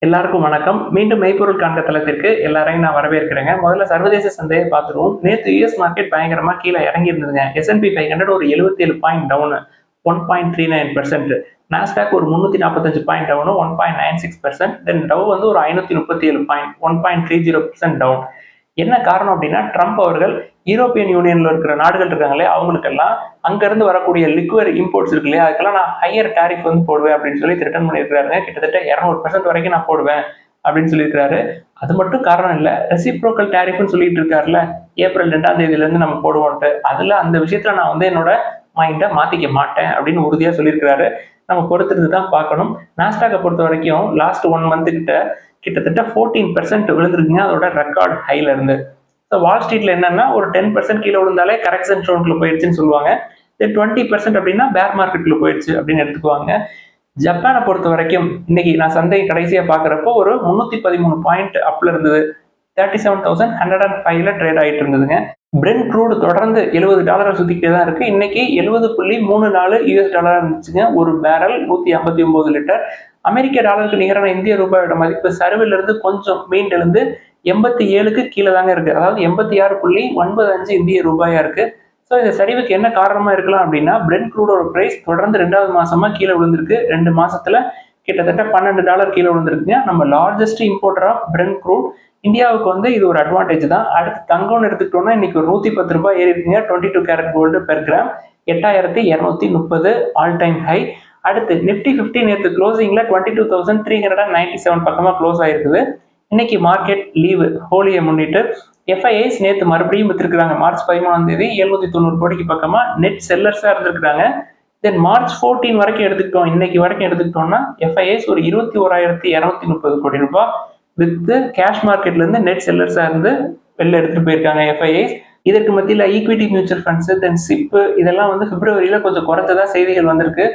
எல்லாருக்கும் வணக்கம். மீண்டும் மெய்ப்பொருள் காண்க தளத்திற்கு எல்லாரையும் நான் வரவேற்கிறேங்க. முதல்ல சர்வதேச சந்தையை பார்த்துருவோம். நேத்து யுஎஸ் மார்க்கெட் பயங்கரமா கீழ இறங்கி இருந்ததுங்க. S&P 500 ஒரு 77 பாயிண்ட் டவுன் 1.39%. நாஸ்டாக் ஒரு 345 பாயிண்ட் டவுன் 1.96%. தென் டவ் வந்து ஒரு 537 பாயிண்ட் 1.30% டவுன். என்ன காரணம் அப்படின்னா, ட்ரம்ப் அவர்கள் யூரோப்பியன் யூனியன்ல இருக்கிற நாடுகள் இருக்காங்களே, அவங்களுக்கெல்லாம் அங்கிருந்து வரக்கூடிய லிக்விட் இம்போர்ட்ஸ் இருக்கு இல்லையா, அதுக்கெல்லாம் நான் ஹையர் டாரிஃப் வந்து போடுவேன் அப்படின்னு சொல்லி த்ரெட்டன் பண்ணியிருக்காருங்க. கிட்டத்தட்ட 200% வரைக்கும் நான் போடுவேன் அப்படின்னு சொல்லியிருக்காரு. அது மட்டும் காரணம் இல்லை, ரெசிப்ரோக்கல் டாரிஃப்னு சொல்லிட்டு இருக்காருல்ல, ஏப்ரல் 2ஆம் தேதியிலேருந்து நம்ம போடுவோம்ட்டு. அதில் அந்த விஷயத்துல நான் வந்து என்னோட மைண்டை மாற்றிக்க மாட்டேன் அப்படின்னு உறுதியாக சொல்லியிருக்கிறாரு. நம்ம பொறுத்திருந்து தான் பார்க்கணும். நாஸ்டாக்கை பொறுத்த வரைக்கும் லாஸ்ட் 1 மந்த் கிட்டத்தட்ட 14% விழுந்திருக்குங்க அதோட ரெக்கார்ட் ஹைல இருந்து. ஸோ வால் ஸ்ட்ரீட்ல என்னன்னா, ஒரு 10% கீழே விழுந்தாலே கரெக்ஷன் ஷோன்ல போயிடுச்சுன்னு சொல்லுவாங்க. 20% அப்படின்னா பேர் மார்க்கெட்ல போயிடுச்சு அப்படின்னு எடுத்துக்குவாங்க. ஜப்பானை பொறுத்த வரைக்கும் இன்னைக்கு நான் சந்தை கடைசியா பாக்குறப்போ ஒரு 313 பாயிண்ட் அப்ல இருந்தது. 37,105ல ட்ரேட் ஆகிட்டு இருந்ததுங்க. பிரெண்ட் க்ரூட் தொடர்ந்து $70 சுத்திக்கிட்டே தான் இருக்கு. இன்னைக்கு 70.34 யூஎஸ் டாலர் இருந்துச்சுங்க ஒரு பேரல். 159 லிட்டர். அமெரிக்க டாலருக்கு நிகரான இந்திய ரூபாயோட மதிப்பு சரிவில் இருந்து கொஞ்சம் மீண்டெழுந்து 87க்கு கீழே தாங்க இருக்கு. அதாவது 86.95 இந்திய ரூபாயா இருக்கு. ஸோ இந்த சரிவுக்கு என்ன காரணமா இருக்கலாம் அப்படின்னா, பிரெண்ட் க்ரூடோட பிரைஸ் தொடர்ந்து 2வது மாசமா கீழே விழுந்திருக்கு. 2 மாசத்துல கிட்டத்தட்ட $12 கீழே விழுந்திருக்குங்க. நம்ம largest importer of brent crude. இந்தியாவுக்கு வந்து இது ஒரு அட்வான்டேஜ் தான். அடுத்து தங்கம்னு எடுத்துக்கிட்டோம்னா இன்னைக்கு ஒரு $110 ஏறி இருக்குங்க. 22 carat gold per gram 8230 all time high. அடுத்து நிப்டி 50 நேற்று க்ளோசிங்ல 22,397 பக்கமா க்ளோஸ் ஆயிருக்குது. இன்னைக்கு மார்க்கெட் லீவு, ஹோலியை முன்னிட்டு. எஃப்ஐஐஸ் நேற்று மறுபடியும் வித்திருக்காங்க. மார்ச் 13ஆம் தேதி 790 கோடிக்கு பக்கமா நெட் செல்லர்ஸா இருந்திருக்காங்க. தென் மார்ச் 14 வரைக்கும் எடுத்துக்கிட்டோம், இன்னைக்கு வரைக்கும் எடுத்துக்கிட்டோம்னா எஃப்ஐஐஸ் ஒரு 21,230 கோடி ரூபாய் வித்து கேஷ் மார்க்கெட்ல இருந்து நெட் செல்லர்ஸா இருந்து வெளில எடுத்துட்டு போயிருக்காங்க எஃப்ஐஐஸ். இதற்கு மத்தியில் ஈக்விட்டி மியூச்சுவல் ஃபண்ட்ஸ் தென் சிப் இதெல்லாம் வந்து பிப்ரவரியில கொஞ்சம் குறைஞ்சதா செய்திகள் வந்திருக்கு.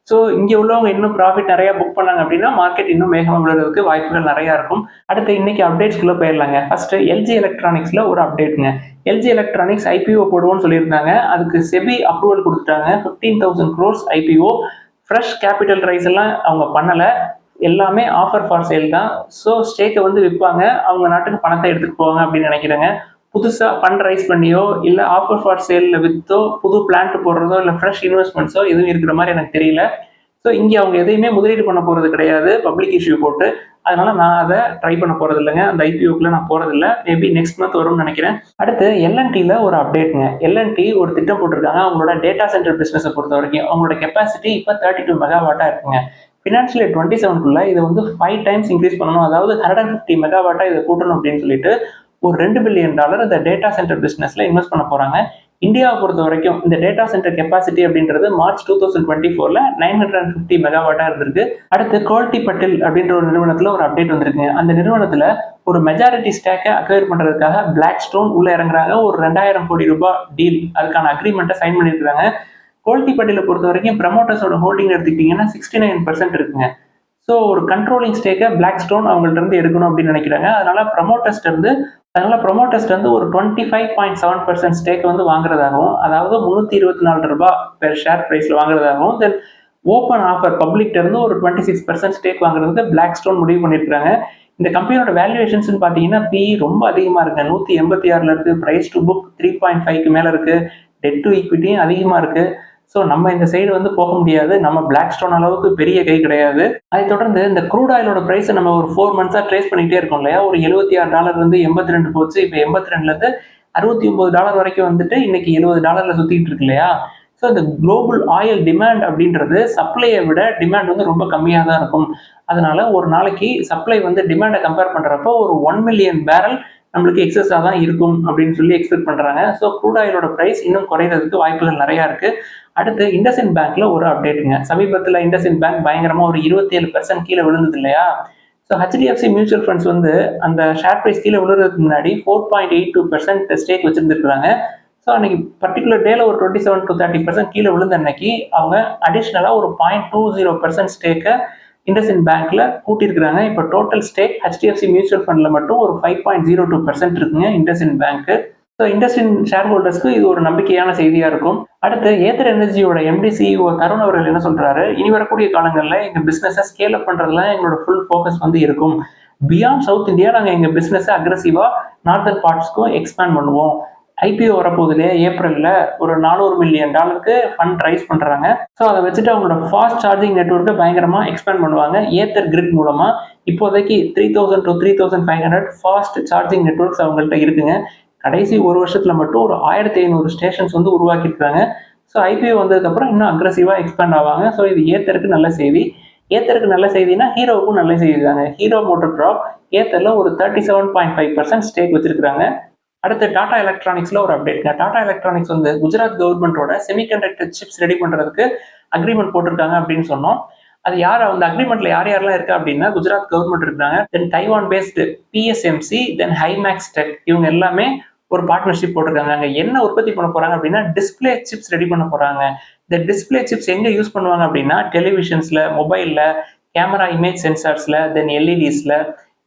ஸோ இங்கே உள்ளவங்க இன்னும் ப்ராஃபிட் நிறைய புக் பண்ணாங்க அப்படின்னா மார்க்கெட் இன்னும் வேகமாக விழுறதுக்கு வாய்ப்புகள் நிறையா இருக்கும். அடுத்து இன்னைக்கு அப்டேட்ஸ்குள்ளே போயிடலாங்க. ஃபர்ஸ்ட் எல்ஜி எலக்ட்ரானிக்ஸ்ல ஒரு அப்டேட்டுங்க. எல்ஜி எலக்ட்ரானிக்ஸ் ஐபிஓ போடுவோம்னு சொல்லியிருந்தாங்க. அதுக்கு செபி அப்ரூவல் கொடுத்துட்டாங்க. 15,000 crores IPO. Fresh capital rice எல்லாம் அவங்க பண்ணலை, எல்லாமே ஆஃபர் ஃபார் சேல் தான். ஸோ ஸ்டேக்கை வந்து விற்பாங்க, அவங்க நாட்டுக்கு பணத்தை எடுத்துட்டு போவாங்க அப்படின்னு நினைக்கிறேங்க. புதுசாக ஃபண்ட் ரைஸ் பண்ணியோ இல்லை ஆஃபர் ஃபார் சேலில் விற்றோ புது பிளான்ட் போடுறதோ இல்லை ஃப்ரெஷ் இன்வெஸ்ட்மெண்ட்ஸோ எதுவும் இருக்கிற மாதிரி எனக்கு தெரியல. ஸோ இங்கே அவங்க எதையுமே முதலீடு பண்ண போகிறது கிடையாது பப்ளிக் இஷ்யூ போட்டு. அதனால நான் அதை ட்ரை பண்ண போகிறது இல்லைங்க. அந்த ஐபிஓக்குள்ள நான் போகிறதில்ல. மேபி நெக்ஸ்ட் மந்த் வரும்னு நினைக்கிறேன். அடுத்து எல்என்டியில் ஒரு அப்டேட்டுங்க. எல்என்டி ஒரு திட்டம் போட்டிருக்காங்க. அவங்களோட டேட்டா சென்டர் பிஸ்னஸை பொறுத்த வரைக்கும் அவங்களோட கெப்பாசிட்டி இப்போ 32 மெகாவாட்டாக இருக்குங்க. ஃபினான்ஷியல் இயர் 27க்குள்ள இதை வந்து 5 டைம்ஸ் இன்க்ரீஸ் பண்ணணும், அதாவது 150 மெகாவாட்டாக இதை கூட்டணும் அப்படின்னு சொல்லிட்டு ஒரு $2 பில்லியன் இந்த டேட்டா சென்டர் பிசினஸ்ல இன்வெஸ்ட் பண்ண போறாங்க. இந்தியாவை பொறுத்த வரைக்கும் இந்த டேட்டா சென்டர் கெப்பாசிட்டி அப்படின்றது மார்ச் 2024ல 950 மெகாவாட்டா இருந்திருக்கு. அடுத்து குவாலிட்டி பட்டில் அப்படின்ற ஒரு நிறுவனத்துல ஒரு அப்டேட் வந்திருக்கு. அந்த நிறுவனத்துல ஒரு மெஜாரிட்டி ஸ்டாக்கை அக்வயர் பண்றதுக்காக பிளாக் ஸ்டோன் உள்ள இறங்குறாங்க. ஒரு 2000 கோடி ரூபாய் டீல், அதுக்கான அக்ரிமெண்ட்டை சைன் பண்ணிருக்காங்க. குவாலிட்டி பட்டியலை பொறுத்த வரைக்கும் ப்ரமோட்டர்ஸோட ஹோல்டிங் எடுத்துக்கிட்டீங்கன்னா 69% இருக்குங்க. ஸோ ஒரு கண்ட்ரோலிங் ஸ்டேக்கை பிளாக் ஸ்டோன் அவங்கள்ட்ட இருந்து எடுக்கணும் அப்படின்னு நினைக்கிறாங்க. அதனால ப்ரமோட்டர்ஸ்ட் இருந்து ஒரு 25.7% ஸ்டேக் வந்து வாங்குறதாகவும், அதாவது $324 பெர் ஷேர் பிரைஸ்ல வாங்குறதாகவும், தென் ஓப்பன் ஆஃபர் பப்ளிக்ல இருந்து ஒரு 26% ஸ்டேக் வாங்குறதுக்கு பிளாக் ஸ்டோன் முடிவு பண்ணியிருக்காங்க. இந்த கம்பெனியோட வேல்யூவேஷன்ஸ் பார்த்தீங்கன்னா PE ரொம்ப அதிகமா இருக்கு. 186ல இருக்கு. பிரைஸ் டு புக் 3.5க்கு மேல இருக்கு. டெட் டு ஈக்விட்டியும் அதிகமா இருக்கு. ஸோ நம்ம இந்த சைடு வந்து போக முடியாது. நம்ம பிளாக் ஸ்டோன் அளவுக்கு பெரிய கை கிடையாது. அதை தொடர்ந்து இந்த க்ரூட் ஆயிலோட பிரைஸை நம்ம ஒரு 4 மந்த்ஸா ட்ரேஸ் பண்ணிக்கிட்டே இருக்கோம் இல்லையா. ஒரு $76 வந்து 82 போச்சு. இப்போ 82ல இருந்து $69 வரைக்கும் வந்துட்டு இன்னைக்கு $70ல சுத்திட்டு இருக்கு இல்லையா. ஸோ இந்த குளோபல் ஆயில் டிமாண்ட் அப்படின்றது சப்ளையை விட டிமாண்ட் வந்து ரொம்ப கம்மியாக தான் இருக்கும். அதனால ஒரு நாளைக்கு சப்ளை வந்து டிமாண்டை கம்பேர் பண்றப்போ ஒரு 1 மில்லியன் பேரல் நம்மளுக்கு எக்ஸஸாக தான் இருக்கும் அப்படின்னு சொல்லி எக்ஸ்பெக்ட் பண்றாங்க. ஸோ க்ரூட் ஆயிலோட பிரைஸ் இன்னும் குறையிறதுக்கு வாய்ப்புகள் நிறையா இருக்கு. அடுத்து இண்டஸ்இண்ட் பேங்க்ல ஒரு அப்டேட்டுங்க. சமீபத்தில் இண்டஸ்இண்ட் பேங்க் பயங்கரமா ஒரு 27% கீழே விழுந்தது இல்லையா. ஸோ ஹெச்டிஎஃப்சி மியூச்சுவல் ஃபண்ட்ஸ் வந்து அந்த ஷேர் பிரைஸ் கீழே விழுறதுக்கு முன்னாடி 4.82% ஸ்டேக் வச்சிருந்துருக்காங்க. ஸோ அன்னைக்கு பர்டிகுலர் டேல ஒரு 27 to 30% கீழே விழுந்த அன்னைக்கு அவங்க அடிஷ்னலா ஒரு 0.20% ஸ்டேக்கை இண்டஸ்இண்ட் பேங்க்ல கூட்டியிருக்கிறாங்க. இப்போ டோட்டல் ஸ்டேக் ஹெச்டிஎஃப்சி மியூச்சுவல் ஃபண்ட்ல மட்டும் ஒரு 5.02% இருக்குங்க IndusInd bank. So industrial share ஹோல்டர்ஸ்க்கு இது ஒரு நம்பிக்கையான செய்தியா இருக்கும். அடுத்து ஏத்தர் எனர்ஜியோட எம்டி சிஇஓ தருண் அவர்கள் என்ன சொல்றாரு, இனி வரக்கூடிய காலங்களில் எங்க பிசினஸை ஸ்கேல் அப் பண்றதுல எங்களோட ஃபுல் ஃபோக்கஸ் வந்து இருக்கும். பியாண்ட் சவுத் இந்தியா நாங்கள் எங்க பிசினஸை அக்ரெசிவா நார்த்தன் பார்ட்ஸ்க்கும் எக்ஸ்பேண்ட் பண்ணுவோம். ஐபிஓ வரப்போகுது ஏப்ரல்ல ஒரு $400 மில்லியன் ஃபண்ட் ரைஸ் பண்றாங்க. ஸோ அதை வச்சுட்டு அவங்களோட ஃபாஸ்ட் சார்ஜிங் நெட்வொர்க்கை பயங்கரமா எக்ஸ்பேண்ட் பண்ணுவாங்க. ஏத்தர் கிரிட் மூலமா இப்போதைக்கு 3000 to 3500 ஃபாஸ்ட் சார்ஜிங் நெட்வொர்க்ஸ் அவங்கள்ட்ட இருக்குங்க. கடைசி ஒரு வருஷத்துல மட்டும் ஒரு 1500 ஸ்டேஷன்ஸ் வந்து உருவாக்கியிருக்காங்க. ஸோ ஐபிஓ வந்ததுக்கப்புறம் இன்னும் அக்ரெசிவா எக்ஸ்பேண்ட் ஆவாங்க. ஸோ இது ஏத்தருக்கு நல்ல செய்தி. ஏத்தருக்கு நல்ல செய்தினா ஹீரோவுக்கும் நல்ல செய்தி தாங்க. ஹீரோ மோட்டர் ட்ராப் ஏத்தர்ல ஒரு 37.5% ஸ்டேக் வச்சிருக்காங்க. அடுத்து டாடா எலக்ட்ரானிக்ஸ்ல ஒரு அப்டேட்ங்க. டாடா எலக்ட்ரானிக்ஸ் வந்து குஜராத் கவர்மெண்டோட செமிகண்டக்டர் சிப்ஸ் ரெடி பண்றதுக்கு அக்ரிமெண்ட் போட்டிருக்காங்க அப்படின்னு சொன்னோம். அது யார் அந்த அக்ரிமெண்ட்ல யார் யாரெல்லாம் இருக்கா அப்படின்னா குஜராத் கவர்மெண்ட் இருக்காங்க, தென் தைவான் பேஸ்டு பிஎஸ்எம்சி, தென் ஹைமேக்ஸ் டெக், இவங்க எல்லாமே ஒரு பார்ட்னர்ஷிப் போட்டிருக்காங்க. அங்க என்ன உற்பத்தி பண்ண போறாங்க அப்படின்னா டிஸ்பிளே சிப்ஸ் ரெடி பண்ண போறாங்க. இந்த டிஸ்பிளே சிப்ஸ் எங்க யூஸ் பண்ணுவாங்க அப்படின்னா டெலிவிஷன்ஸ்ல, மொபைல்ல, கேமரா இமேஜ் சென்சார்ஸ்ல, தென் எல்இடிஸ்ல,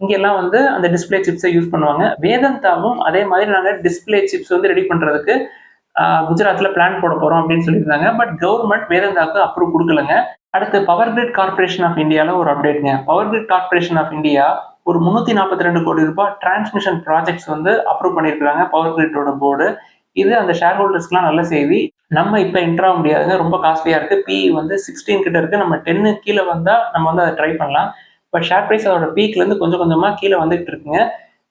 இங்கெல்லாம் வந்து அந்த டிஸ்பிளே சிப்ஸை யூஸ் பண்ணுவாங்க. வேதந்தாவும் அதே மாதிரி நாங்கள் டிஸ்பிளே சிப்ஸ் வந்து ரெடி பண்றதுக்கு குஜராத்ல பிளான் போட போறோம் அப்படின்னு சொல்லியிருந்தாங்க. பட் கவர்மெண்ட் வேதந்தாவுக்கு அப்ரூவ் கொடுக்கலங்க. அடுத்து பவர் கிரிட் கார்பரேஷன் ஆஃப் இந்தியாவில் ஒரு அப்டேட்ங்க. Power grid corporation of India ஒரு 342 கோடி ரூபாய் டிரான்ஸ்மிஷன் ப்ராஜெக்ட்ஸ் வந்து அப்ரூவ் பண்ணியிருக்காங்க பவர் கிரிட்டோட போர்டு. இது அந்த ஷேர் ஹோல்டர்ஸ்க்குலாம் நல்ல செய்தி. நம்ம இப்போ என்ட்ரு ஆக முடியாதுங்க, ரொம்ப காஸ்ட்லியா இருக்கு. பிஇ வந்து 16 கிட்ட இருக்கு. நம்ம 10 கீழே வந்தா நம்ம வந்து அதை ட்ரை பண்ணலாம். பட் ஷேர் பிரைஸ் அதோட பீக்ல இருந்து கொஞ்சம் கொஞ்சமா கீழே வந்துட்டு இருக்குங்க.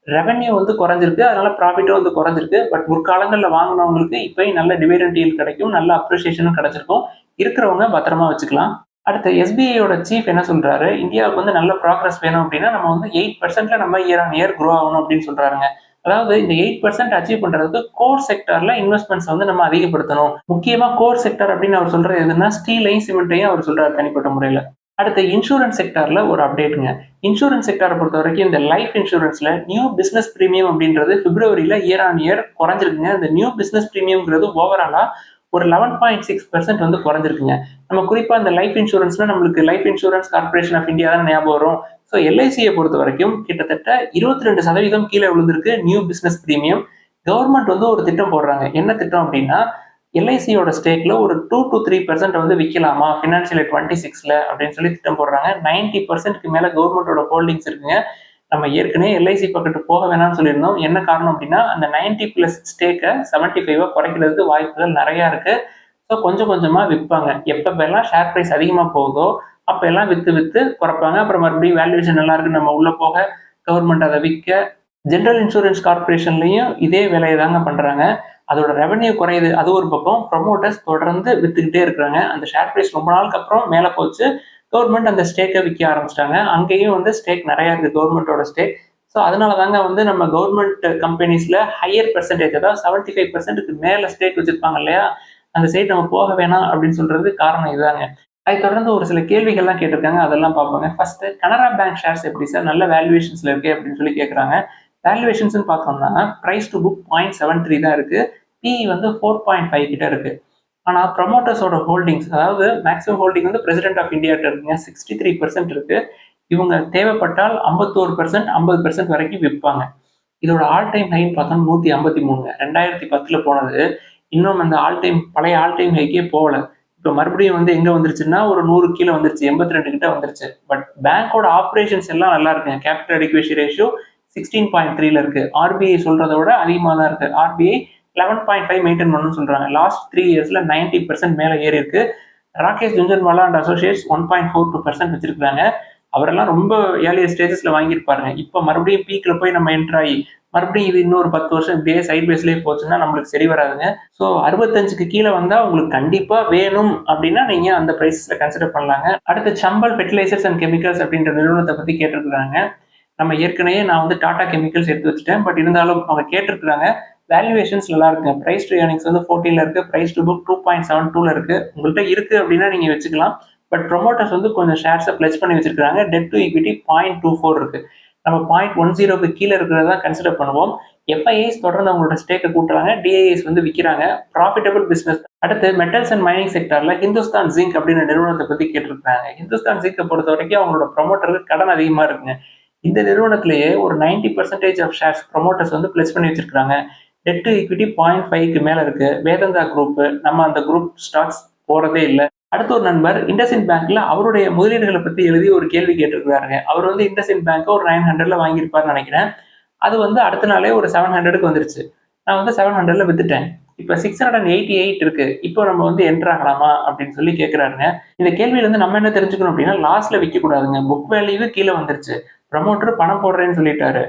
ரெவன்யூ வந்து குறைஞ்சிருக்கு, அதனால ப்ராஃபிட்டும் வந்து குறைஞ்சிருக்கு. பட் முற்காலங்களில் வாங்கினவங்களுக்கு இப்பயும் நல்ல டிவிடெண்ட் டீல் கிடைக்கும், நல்ல அப்ரிசியேஷனும் கிடைச்சிருக்கும். இருக்கிறவங்க பத்திரமா வச்சுக்கலாம். அடுத்து எஸ்பிஐயோட சீஃப் என்ன சொல்றாரு, இந்தியாவுக்கு வந்து நல்ல ப்ராக்ரஸ் வேணும் அப்படின்னா நம்ம வந்து 8%ல நம்ம இயர் ஆன் இயர் க்ரோ ஆகணும் அப்படின்னு சொல்றாருங்க. அதாவது இந்த 8% அச்சீவ் பண்றதுக்கு கோர் செக்டர்ல இன்வெஸ்ட்மெண்ட்ஸ் வந்து நம்ம அதிகப்படுத்தணும். முக்கியமா கோர் செக்டர் அப்படின்னு அவர் சொல்றது எதுன்னா ஸ்டீலையும் சிமெண்ட்டையும் அவர் சொல்றாரு தனிப்பட்ட முறையில. அடுத்து இன்சூரன்ஸ் செக்டார்ல ஒரு அப்டேட்டுங்க. இன்சூரன்ஸ் செக்டாரை பொறுத்த வரைக்கும் இந்த லைஃப் இன்சூரன்ஸ்ல நியூ பிசினஸ் பிரீமியம் அப்படின்றது பிப்ரவரியில இயர் ஆன் இயர் குறைஞ்சிருக்குங்க. இந்த நியூ பிசினஸ் பிரீமியம்ங்கிறது ஓவராலா ஒரு 11.6% வந்து குறைஞ்சிருக்குங்க. நம்ம குறிப்பா இந்த லைஃப் இன்சூரன்ஸ்ல நம்மளுக்கு life insurance corporation of India தான் ஞாபகம் வரும். ஸோ எல்ஐசியை பொறுத்த வரைக்கும் கிட்டத்தட்ட 22% கீழே விழுந்திருக்கு நியூ பிசினஸ் பிரீமியம். கவர்மெண்ட் வந்து ஒரு திட்டம் போடுறாங்க. என்ன திட்டம் அப்படின்னா எல்ஐசியோட ஸ்டேக்ல ஒரு 2 to 3% வந்து விற்கலாமா ஃபினான்ஷியல் 26ல அப்படின்னு சொல்லி திட்டம் போடுறாங்க. 90%க்கு மேல கவர்மெண்டோட ஹோல்டிங்ஸ் இருக்குங்க. நம்ம ஏற்கனவே எல்ஐசி பக்கத்து போக வேணாம்னு சொல்லியிருந்தோம். என்ன காரணம் அப்படின்னா அந்த 90+ ஸ்டேக்கை 75 குறைக்கிறதுக்கு வாய்ப்புகள் நிறைய இருக்கு. ஸோ கொஞ்சம் கொஞ்சமா விற்பாங்க. எப்பெல்லாம் ஷேர் பிரைஸ் அதிகமா போகுதோ அப்ப எல்லாம் வித்து வித்து குறைப்பாங்க. அப்புறம் மறுபடியும் வேல்யூவேஷன் நல்லா இருக்கு நம்ம உள்ள போக கவர்மெண்ட் அதை விற்க. ஜெனரல் இன்சூரன்ஸ் கார்பரேஷன்லயும் இதே வேலையை தாங்க பண்றாங்க. அதோட ரெவன்யூ குறையுது, அது ஒரு பக்கம். ப்ரொமோட்டர்ஸ் தொடர்ந்து வித்துக்கிட்டே இருக்கிறாங்க. அந்த ஷேர் பிரைஸ் ரொம்ப நாளுக்கு அப்புறம் மேலே போச்சு. கவர்மெண்ட் அந்த ஸ்டேக்கை விற்க ஆரம்பிச்சிட்டாங்க. அங்கேயும் வந்து ஸ்டேக் நிறைய இருக்கு கவர்மெண்டோட ஸ்டேக். ஸோ அதனால தாங்க வந்து நம்ம கவர்மெண்ட் கம்பெனிஸ்ல ஹையர் பெர்சன்டேஜ், அதாவது 75%க்கு மேல ஸ்டேக் வச்சிருப்பாங்க இல்லையா, அந்த சைட் நம்ம போக வேணாம் அப்படின்னு சொல்றது காரணம் இதுதாங்க. அதை தொடர்ந்து ஒரு சில கேள்விகள்லாம் கேட்டிருக்காங்க, அதெல்லாம் பார்ப்பாங்க. ஃபர்ஸ்ட் கனரா பேங்க் ஷேர்ஸ் எப்படி சார் நல்ல வேல்யூவேஷன்ஸ்ல இருக்கு அப்படின்னு சொல்லி கேட்குறாங்க. வேல்யூவேஷன்ஸ் பார்த்தோம்னா பிரைஸ் டு புக் 0.73 தான் இருக்கு. பிஇ வந்து 4.5 கிட்ட இருக்கு. ஆனா ப்ரமோட்டர்ஸோட ஹோல்டிங்ஸ், அதாவது மேக்ஸிமம் ஹோல்டிங் வந்து பிரசிடென்ட் ஆஃப் இந்தியா இருக்குங்க, 63% இருக்கு. இவங்க தேவைப்பட்டால் 51%, 50% வரைக்கும் விற்பாங்க. இதோட ஆல் டைம் ஹைன்னு பார்த்தோம்னா 153ங்க. 2010ல போனது. இன்னும் அந்த பழைய ஆல் டைம் ஹைக்கே போகல. இப்போ மறுபடியும் வந்து எங்க வந்துருச்சுன்னா ஒரு 100 கீழே வந்துருச்சு, 82 கிட்ட வந்துருச்சு. பட் பேங்கோட ஆப்ரேஷன்ஸ் எல்லாம் நல்லா இருக்குங்க. கேபிட்டல் அடிக்வேசி ரேஷியோ 16.3ல இருக்கு. ஆர்பிஐ சொல்றதை விட அதிகமாக தான் இருக்கு. ஆர்பிஐ 11.5 மெயின்டைன் பண்ணணும்னு சொல்றாங்க. லாஸ்ட் 3 இயர்ஸ்ல 90% மேல ஏறி இருக்கு. ராகேஷ் ஜுன்ஜன்வாலா அண்ட் அசோசியேட்ஸ் 1.42% வச்சிருக்காங்க. அவரெல்லாம் ரொம்ப ஏர்லியர் ஸ்டேஜஸ்ல வாங்கியிருப்பாருங்க. இப்போ மறுபடியும் பீக்ல போய் நம்ம என்டர் ஆகி மறுபடியும் இது இன்னொரு 10 வருஷம் இப்படியே சைட் பேஸ்லேயே போச்சுன்னா நம்மளுக்கு சரி வராதுங்க. ஸோ 65க்கு கீழே வந்தா உங்களுக்கு கண்டிப்பா வேணும் அப்படின்னா நீங்க அந்த பிரைஸ்ல கன்சிடர் பண்ணலாங்க. அடுத்து சம்பல் ஃபெர்டிலைசர்ஸ் அண்ட் கெமிக்கல்ஸ் அப்படின்ற நிறுவனத்தை பத்தி கேட்டிருக்காங்க. நம்ம ஏற்கனவே நான் வந்து டாடா கெமிக்கல்ஸ் எடுத்து வச்சுட்டேன். பட் இருந்தாலும் அவங்க கேட்டிருக்காங்க. வேல்யூவேஷன்ஸ் நல்லா இருக்குங்க. பிரைஸ் டு ஏர்னிங்ஸ் வந்து 14ல இருக்கு. பிரைஸ் டு புக் 2.72ல இருக்கு. உங்கள்கிட்ட இருக்கு அப்படின்னா நீங்க வச்சுக்கலாம். பட் ப்ரொமோட்டர்ஸ் வந்து கொஞ்சம் ஷேர்ஸை பிளஸ் பண்ணி வச்சிருக்காங்க. டெட் டு ஈக்விட்டி 0.24 இருக்கு. நம்ம 0.10க்கு கீழே இருக்கிறதா கன்சிடர் பண்ணுவோம். எஃப்ஐஐஸ் தொடர்ந்து அவங்களோட ஸ்டேக்கை கூட்டுறாங்க. டிஐஎஸ் வந்து விற்கிறாங்க. Profitable business. அடுத்து மெட்டல்ஸ் அண்ட் மைனிங் செக்டர்ல ஹிந்துஸ்தான் ஜிங்க் அப்படின்ற நிறுவனத்தை பத்தி கேட்டிருக்காங்க. ஹிந்துஸ்தான் ஜிங்கை பொறுத்த வரைக்கும் அவங்களோட ப்ரொமோட்டருக்கு கடன் அதிகமா இருக்குங்க. இந்த நிறுவனத்திலேயே ஒரு 90% ஆஃப் ஷேர்ஸ் ப்ரொமோட்டர்ஸ் வந்து பிளஸ் பண்ணி வச்சிருக்காங்க. டெட் டு ஈக்விட்டி 0.5க்கு மேல இருக்கு. வேதாந்தா குரூப், நம்ம அந்த குரூப் ஸ்டாக்ஸ் போறதே இல்ல. அடுத்த ஒரு நண்பர் இண்டஸ்இண்ட் பேங்க்ல அவருடைய முதலீடுகளை பத்தி எழுதி ஒரு கேள்வி கேட்டிருக்காருங்க. அவர் வந்து இண்டஸ்இண்ட் பேங்க் ஒரு 900ல வாங்கியிருப்பாருன்னு நினைக்கிறேன். அது வந்து அடுத்த நாளே ஒரு 700க்கு வந்துருச்சு. நான் வந்து 700ல வித்துட்டேன். இப்ப 688 இருக்கு. இப்போ நம்ம வந்து என்டர் ஆகலாமா அப்படின்னு சொல்லி கேட்கிறாருங்க. இந்த கேள்வியில இருந்து நம்ம என்ன தெரிஞ்சுக்கணும் அப்படின்னா, லாஸ்ட்ல விற்க கூடாதுங்க. புக் வேல்யூவே கீழே வந்துருச்சு. ப்ரமோட்டர் பணம் போடுறேன்னு சொல்லிட்டாரு.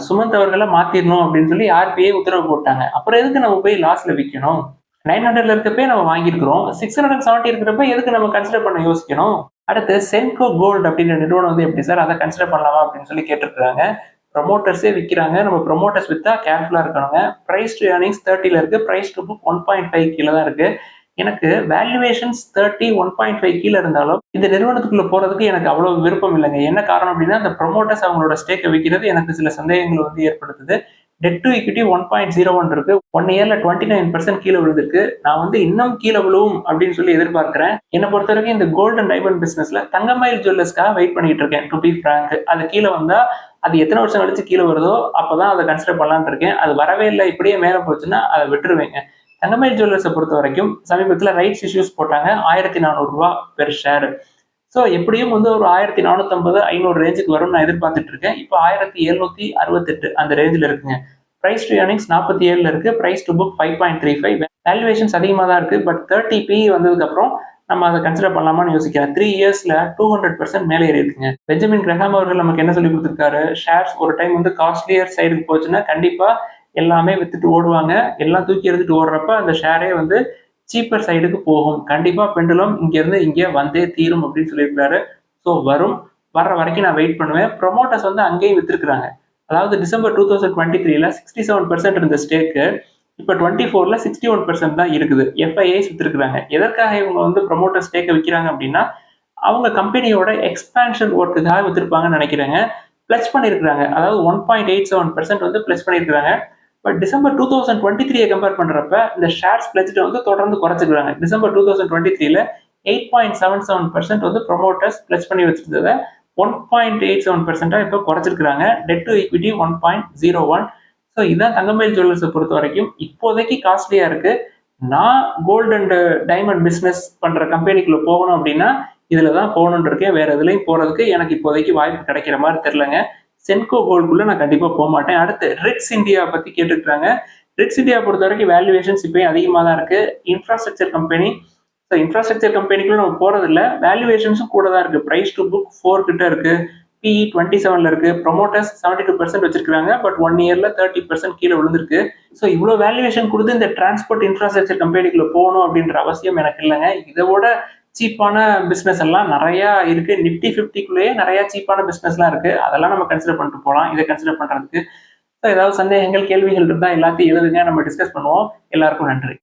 சுமந்த் அவர்களை மாத்திரணும் அப்படின்னு சொல்லி ஆர்பிஐ உத்தரவு போட்டாங்க. அப்புறம் எதுக்கு நம்ம போய் லாஸ்ட்ல விற்கணும்? 900ல இருக்கப்பே நம்ம வாங்கியிருக்கிறோம். 670 இருக்கிறப்ப எதுக்கு நம்ம கன்சிடர் பண்ண யோசிக்கணும்? அடுத்து சென்கோ கோல்டு அப்படின்ற நிறுவனம் வந்து எப்படி சார் அதை கன்சிடர் பண்ணலாமா அப்படின்னு சொல்லி கேட்டிருக்காங்க. ப்ரொமோட்டர்ஸே விற்கிறாங்க. நம்ம ப்ரொமோட்டர்ஸ் வித்தா கேர்ஃபுல்லா இருக்கணுங்க. பிரைஸ் டு ஏர்னிங்ஸ் 30ல இருக்கு. பிரைஸ் டு புக் 1.5 கீழே தான் இருக்கு. எனக்கு வேல்யூவேஷன்ஸ் 30 1.5 கீழே இருந்தாலும் இந்த நிறுவனத்துக்குள்ள போறதுக்கு எனக்கு அவ்வளவு விருப்பம் இல்லைங்க. என்ன காரணம் அப்படின்னா அந்த ப்ரொமோட்டர்ஸ் அவங்களோட ஸ்டேக்கை விற்கிறது எனக்கு சில சந்தேகங்களை வந்து ஏற்படுத்துது. டெட் டு ஈக்விட்டி 1.01 இருக்கு. 1 இயர்ல 29% கீழே விழுந்திருக்கு. நான் வந்து இன்னும் கீழே விழுவும் அப்படின்னு சொல்லி எதிர்பார்க்கிறேன். என்னை பொறுத்த வரைக்கும் இந்த கோல்டு அண்ட் டைமண்ட் பிசினஸ்ல தங்கமயில் ஜுவல்லர்ஸ்க்காக வெயிட் பண்ணிட்டு இருக்கேன். டு பி ஃபிராங்க், அது கீழே வந்தா அது எத்தனை வருஷம் கழிச்சு கீழே வருதோ அப்பதான் அதை கன்சிடர் பண்ணலான்னு இருக்கேன். அது வரவே இல்லை, இப்படியே மேலே போச்சுன்னா அதை விட்டுருவேங்க. தங்கமயில் ஜுவல்லர்ஸை பொறுத்த வரைக்கும் சமீபத்தில் ரைட்ஸ் இஷ்யூஸ் போட்டாங்க. 1400 ரூபாய் பெர் ஷேர். ஸோ எப்படியும் வந்து ஒரு 1450 500 ரேஞ்சுக்கு வரும்னு நான் எதிர்பார்த்துட்டு இருக்கேன். இப்போ 1768 அந்த ரேஞ்சில் இருக்குங்க. பிரைஸ் டு ஏர்னிங்ஸ் 47ல இருக்கு. Price to book 5.35. வேல்யூவேஷன்ஸ் அதிகமாக தான் இருக்கு. பட் 30 PE வந்ததுக்கு அப்புறம் நம்ம அதை கன்சிடர் பண்ணலாமான்னு யோசிக்கிறேன். 3 இயர்ஸ்ல 200% மேலே ஏறி இருக்குங்க. பெஞ்சமின் கிரஹாம் அவர்கள் நமக்கு என்ன சொல்லி கொடுத்துருக்காரு? ஷேர்ஸ் ஒரு டைம் வந்து காஸ்ட்லியர் சைடுக்கு போச்சுன்னா கண்டிப்பா எல்லாமே வித்துட்டு ஓடுவாங்க. எல்லாம் தூக்கி எடுத்துட்டு ஓடுறப்ப அந்த ஷேரே வந்து சீப்பர் சைடுக்கு போகும். கண்டிப்பா பெண்டுலம் இங்க இருந்து இங்கே வந்தே தீரும் அப்படின்னு சொல்லியிருக்காரு. ஸோ வரும். வர்ற வரைக்கும் நான் வெயிட் பண்ணுவேன். ப்ரொமோட்டர்ஸ் வந்து அங்கேயும் வித்துருக்காங்க. அதாவது டிசம்பர் 2023ல 67% இருந்த ஸ்டேக்கு இப்போ 24ல 61% தான் இருக்குது. எஃப்ஐஐஸ் வித்துருக்காங்க. எதற்காக இவங்க வந்து ப்ரொமோட்டர் ஸ்டேக்கை விற்கிறாங்க அப்படின்னா அவங்க கம்பெனியோட எக்ஸ்பான்ஷன் ஒர்க்குக்காக வித்திருப்பாங்கன்னு நினைக்கிறேங்க. பிளஸ் பண்ணியிருக்காங்க. அதாவது 1.87% வந்து பிளஸ் பண்ணியிருக்காங்க. பட் டிசம்பர் 2023 கம்பேர் பண்றப்ப இந்த ஷேர்ஸ் பிளட்ஜ் வந்து தொடர்ந்து குறைச்சிருக்காங்க. டிசம்பர் 2023ல 8.77% வந்து ப்ரொமோட்டர்ஸ் பிளட்ஜ் பண்ணி வச்சிருந்ததை 1.87% இப்போ குறைச்சிருக்காங்க. Debt to equity 1.01. ஸோ இதான் தங்கமயில் ஜுவல்லர்ஸை பொறுத்த வரைக்கும் இப்போதைக்கு காஸ்ட்லியா இருக்கு. நான் கோல்டு அண்ட் டைமண்ட் பிசினஸ் பண்ற கம்பெனிக்குள்ள போகணும் அப்படின்னா இதுல தான் போகணும்னு இருக்கேன். வேற எதுலையும் போறதுக்கு எனக்கு இப்போதைக்கு வாய்ப்பு கிடைக்கிற மாதிரி தெரியலங்க. சென்கோ கோல்டுக்குள்ள நான் கண்டிப்பா போக மாட்டேன். அடுத்து ரிட்ஸ் இந்தியா பத்தி கேட்டுருக்காங்க. ரிட்ஸ் இந்தியா பொறுத்த வரைக்கும் வேல்யூவேஷன்ஸ் இப்பயும் அதிகமாக தான் இருக்கு. Infrastructure company. ஸோ இன்ஃப்ராஸ்ட்ரக்சர் கம்பெனிக்குள்ள நம்ம போறது இல்லை. வேல்யூவேஷன்ஸும் கூட தான் இருக்கு. பிரைஸ் டு புக் 4 கிட்ட இருக்கு. PE 27ல இருக்கு. ப்ரொமோட்டர்ஸ் 72% வச்சிருக்காங்க. பட் 1 இயர்ல 30% கீழே விழுந்திருக்கு. ஸோ இவ்வளவு வேல்யூவேஷன் கொடுத்து இந்த டிரான்ஸ்போர்ட் இன்ஃப்ராஸ்ட்ரக்சர் கம்பெனிக்குள்ள போகணும் அப்படின்ற அவசியம் எனக்கு இல்லைங்க. இதோட சீப்பான பிசினஸ் எல்லாம் நிறைய இருக்கு. நிப்டி 50க்குள்ளேயே நிறைய சீப்பான பிசினஸ் எல்லாம் இருக்கு. அதெல்லாம் நம்ம கன்சிடர் பண்ணிட்டு போகலாம். இதை கன்சிடர் பண்றதுக்கு ஏதாவது சந்தேகங்கள் கேள்விகள் இருந்தா எல்லாத்தையும் எழுதுங்க. நம்ம டிஸ்கஸ் பண்ணுவோம். எல்லாருக்கும் நன்றி.